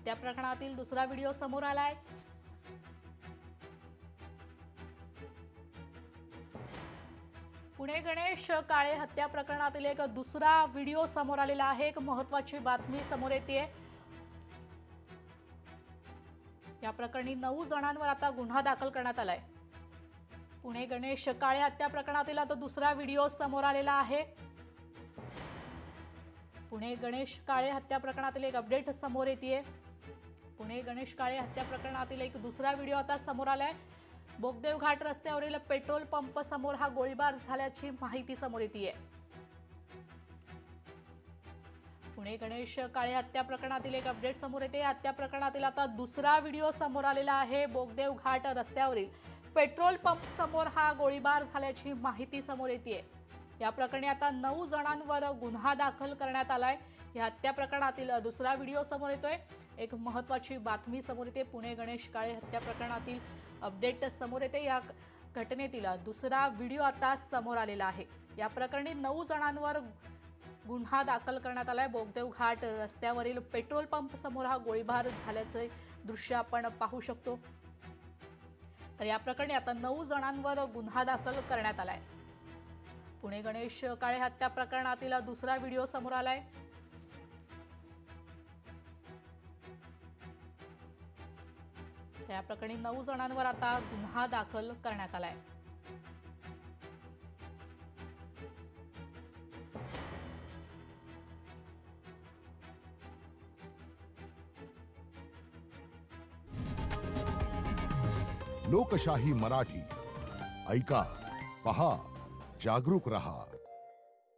हत्या प्रकरणातील दुसरा व्हिडिओ समोर आलाय। पुणे गणेश काळे हत्या प्रकरणातील एक दुसरा व्हिडिओ समोर आलेला आहे। एक महत्त्वाची बातमी समोर येतेय। या प्रकरणी 9 जणांवर आता गुन्हा दाखल करण्यात आलाय। पुणे गणेश काळे हत्या प्रकरणातील आता दुसरा व्हिडिओ समोर आलेला आहे। पुणे गणेश काळे हत्या प्रकरणातील एक अपडेट समोर येतेय। पुणे गणेश काळे हत्या प्रकरणातील एक दुसरा व्हिडिओ आता समोर आलाय। बोगदेव घाट रस्त्यावरील पेट्रोल पंप समोर हा गोळीबार झाल्याची माहिती समोर येतेय। पुणे गणेश काळे हत्या प्रकरणातील एक अपडेट समोर येते। हत्या प्रकरणातील आता दुसरा व्हिडिओ समोर आलेला आहे। बोगदेव घाट रस्त्यावरील पेट्रोल पंप समोर हा गोळीबार झाल्याची माहिती समोर येतेय। या प्रकरणी आता 9 जणांवर गुन्हा दाखल करण्यात आलाय। या हत्या प्रकरणातील दुसरा व्हिडिओ समोर येतोय। एक महत्त्वाची बातमी समोर येते। पुणे गणेश काळे हत्या प्रकरणातील अपडेट समोर येते। या घटनेतील दुसरा व्हिडिओ आता समोर आलेला आहे। या प्रकरणी 9 जणांवर गुन्हा दाखल करण्यात आलाय। बोगदेव घाट रस्त्यावरील पेट्रोल पंप समोर हा गोळीबार झाल्याचे दृश्य आपण पाहू शकतो। तर या प्रकरणी आता 9 जणांवर गुन्हा दाखल करण्यात आलाय। पुणे गणेश काळे हत्या प्रकरणातील दुसरा व्हिडिओ समोर आलाय। या प्रकरणी 9 जणांवर आता गुन्हा दाखल करण्यात आलाय। लोकशाही मराठी ऐका, पहा, जागरूक रहा।